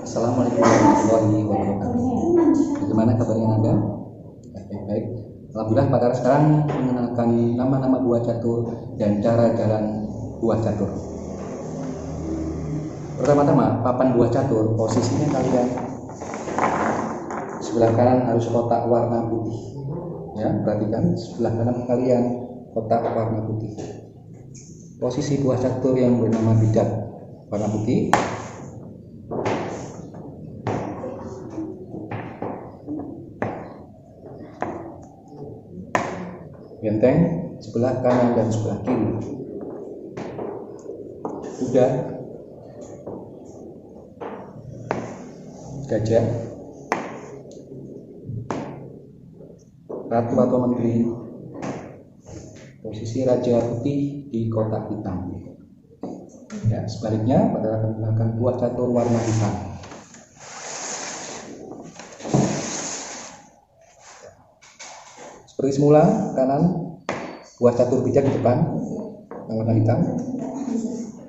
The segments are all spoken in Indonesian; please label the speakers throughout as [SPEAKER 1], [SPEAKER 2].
[SPEAKER 1] Assalamualaikum warahmatullahi wabarakatuh. Bagaimana kabarnya Anda? Baik. Alhamdulillah pada sekarang mengenalkan nama-nama buah catur dan cara jalan buah catur. Pertama-tama, papan buah catur posisinya kalian sebelah kanan harus kotak warna putih. Ya, perhatikan sebelah kanan kalian kotak warna putih. Posisi buah catur yang bernama bidak warna putih. Benteng sebelah kanan dan sebelah kiri. Kuda, gajah, ratu atau menteri. Posisi raja putih di kotak hitam. Ya, sebaliknya pada akan menggunakan buah catur warna hitam. Seperti semula, kanan buah catur bijak di depan yang warna hitam.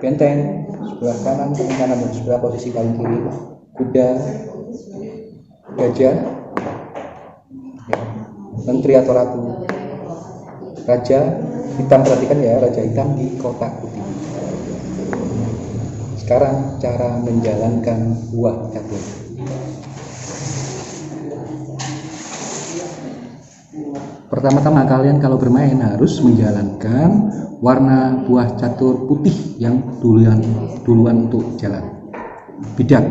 [SPEAKER 1] Benteng sebelah kanan dan sebelah posisi paling kiri. Kuda, gajah, ya, menteri atau ratu, raja hitam, perhatikan ya, raja hitam di kotak putih. Sekarang cara menjalankan buah catur. Pertama-tama kalian kalau bermain harus menjalankan warna buah catur putih yang duluan untuk jalan. Bidak.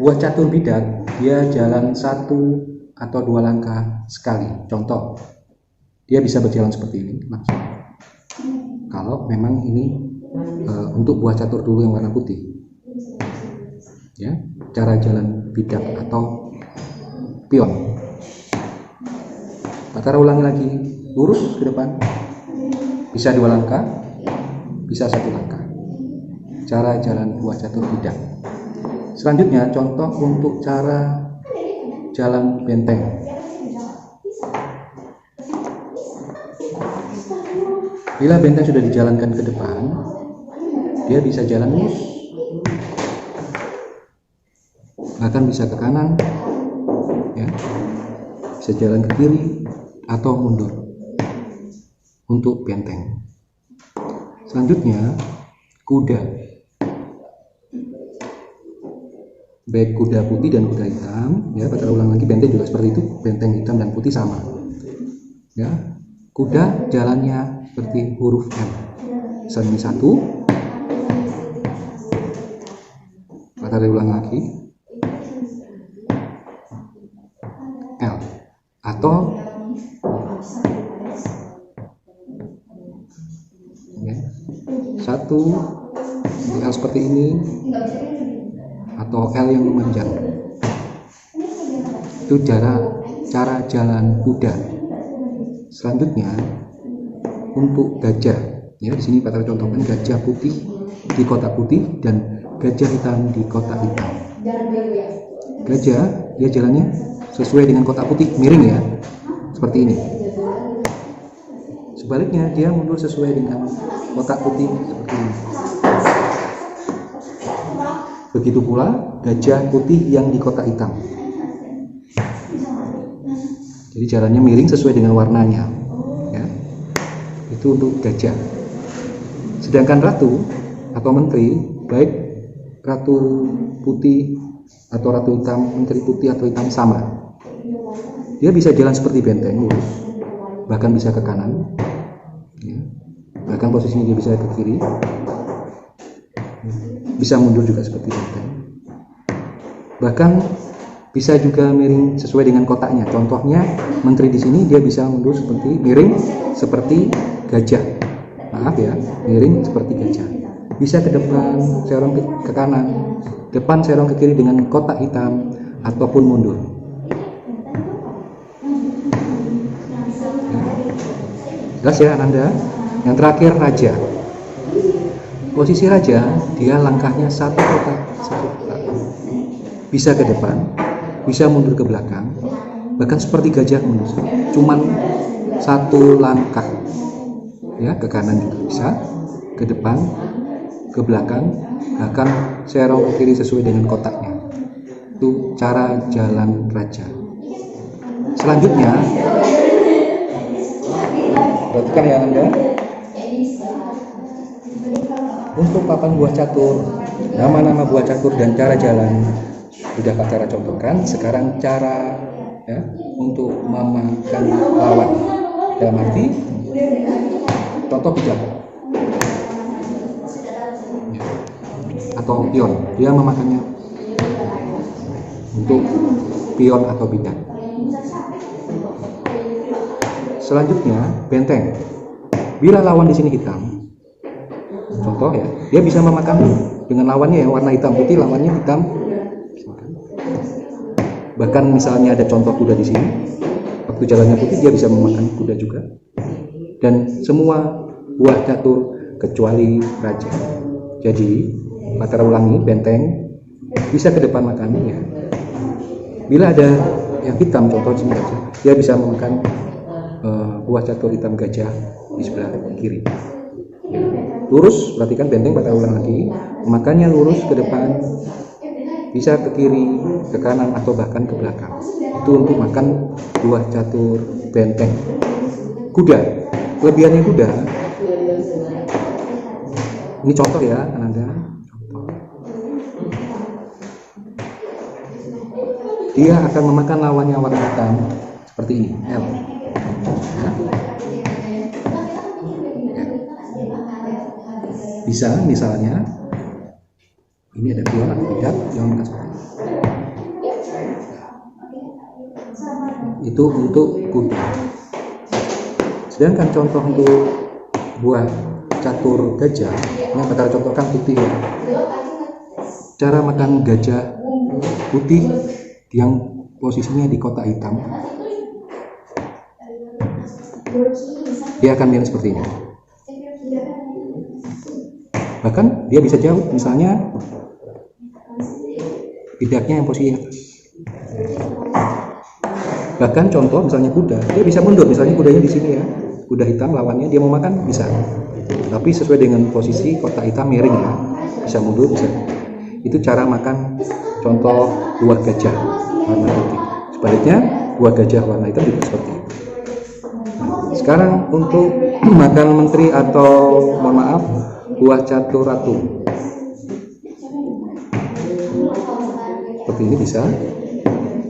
[SPEAKER 1] Buah catur bidak dia jalan 1 atau 2 langkah sekali. Contoh, dia bisa berjalan seperti ini langsung. Kalau memang ini untuk buah catur dulu yang warna putih, ya, cara jalan bidak atau pion. Patara ulangi lagi, lurus ke depan, bisa 2 langkah, bisa 1 langkah. Cara jalan buah catur bidak. Selanjutnya contoh untuk cara jalan benteng. Bila benteng sudah dijalankan ke depan, dia bisa jalan lurus, bahkan bisa ke kanan, ya, bisa jalan ke kiri atau mundur untuk benteng. Selanjutnya kuda. Baik kuda putih dan kuda hitam, ya, pada ulang lagi, benteng juga seperti itu, benteng hitam dan putih sama, ya. Kuda jalannya seperti huruf M, ini 1, pada ulang lagi L, atau ya, 1 L seperti ini, atau L yang memanjang. Itu cara jalan kuda. Selanjutnya untuk gajah, ya, di sini Pak contohkan gajah putih di kotak putih dan gajah hitam di kotak hitam. Gajah dia jalannya sesuai dengan kotak putih, miring ya, seperti ini. Sebaliknya dia mundur sesuai dengan kotak putih seperti ini. Begitu pula gajah putih yang di kotak hitam. Jadi jalannya miring sesuai dengan warnanya, ya. Itu untuk gajah. Sedangkan ratu atau menteri, baik ratu putih atau ratu hitam, menteri putih atau hitam sama. Dia bisa jalan seperti benteng lurus, bahkan bisa ke kanan, ya. Bahkan posisinya dia bisa ke kiri, bisa mundur juga seperti benteng. Bahkan bisa juga miring sesuai dengan kotaknya. Contohnya menteri di sini dia bisa mundur seperti miring seperti gajah. Maaf ya, miring seperti gajah. Bisa ke depan, serong ke kanan, depan serong ke kiri dengan kotak hitam ataupun mundur. Jelas ya Ananda? Yang terakhir raja. Posisi raja dia langkahnya satu kotak, bisa ke depan, bisa mundur ke belakang, bahkan seperti gajah menusuk, cuman satu langkah, ya, ke kanan juga bisa, ke depan, ke belakang, bahkan serong ke kiri sesuai dengan kotaknya. Itu cara jalan raja. Selanjutnya, perhatikan ya Anda, untuk papan buah catur, nama-nama buah catur dan cara jalan sudah Pak Cara contohkan. Sekarang cara, ya, untuk memakan lawan, dalam arti contoh pijak atau pion, dia memakannya untuk pion atau bidang. Selanjutnya benteng. Bila lawan di sini hitam, contoh ya, dia bisa memakan dengan lawannya yang warna hitam putih, lawannya hitam. Bahkan misalnya ada contoh kuda di sini, waktu jalannya putih dia bisa memakan kuda juga. Dan semua buah catur kecuali raja. Jadi Pak Cara ulangi, benteng bisa ke depan makannya. Bila ada yang hitam, contoh di sini aja, dia bisa memakan buah catur hitam gajah di sebelah kiri. Lurus, perhatikan benteng, Pak Cara ulang lagi, memakannya lurus ke depan, bisa ke kiri, ke kanan, atau bahkan ke belakang. Itu untuk makan buah catur benteng. Kuda, kelebihannya kuda, ini contoh ya Ananda, dia akan memakan lawannya warna hitam seperti ini, L. Bisa misalnya ini ada pion atau tidak yang makan seperti ini. Itu untuk kuda. Sedangkan contoh untuk buah catur gajah yang Pak Cara contohkan putih ya. Cara makan gajah putih yang posisinya di kotak hitam, dia akan mirip seperti ini. Bahkan dia bisa jauh, misalnya bidaknya yang posisi atas. Bahkan contoh misalnya kuda, dia bisa mundur, misalnya kudanya di sini ya, kuda hitam lawannya, dia mau makan bisa, tapi sesuai dengan posisi kotak hitam miring ya, bisa mundur, bisa. Itu cara makan contoh buah gajah warna putih. Sebaliknya buah gajah warna hitam juga seperti itu. Sekarang untuk makan menteri atau mohon maaf buah catur ratu, seperti ini bisa.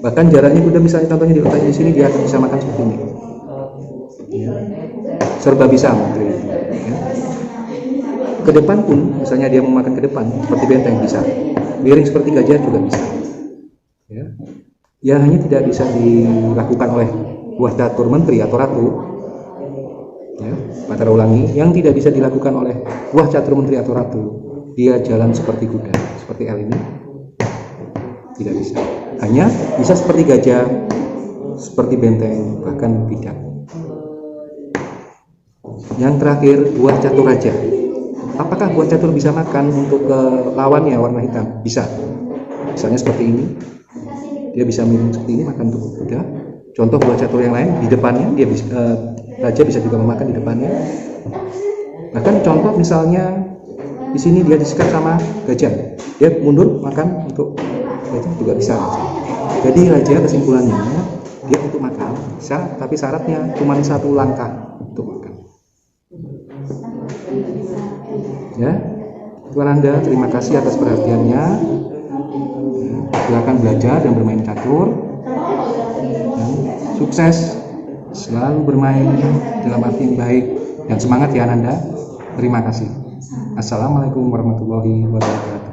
[SPEAKER 1] Bahkan jaraknya kuda misalnya contohnya diletakkan di sini, dia akan bisa makan seperti ini. Serba bisa menteri. Ya. Ke depan pun, misalnya dia mau makan ke depan seperti benteng bisa. Miring seperti gajah juga bisa. Ya. Yang hanya tidak bisa dilakukan oleh buah catur menteri atau ratu. Ya, Pak Cara ulangi, yang tidak bisa dilakukan oleh buah catur menteri atau ratu, dia jalan seperti kuda, seperti L ini, tidak bisa. Hanya bisa seperti gajah, seperti benteng, bahkan bidang. Yang terakhir, buah catur raja. Apakah buah catur bisa makan untuk ke lawannya warna hitam? Bisa. Misalnya seperti ini, dia bisa minum seperti ini, makan untuk kuda. Contoh buah catur yang lain di depannya, dia bisa, raja bisa juga memakan di depannya. Bahkan contoh misalnya di sini dia disekat sama gajah, dia mundur makan untuk gajah juga bisa. Jadi raja kesimpulannya dia untuk makan bisa, tapi syaratnya cuma satu langkah untuk makan. Ya, Tuan Anda, terima kasih atas perhatiannya. Silakan belajar dan bermain catur. Sukses, selalu bermain dalam arti yang baik, dan semangat ya Anda. Terima kasih. Assalamualaikum warahmatullahi wabarakatuh.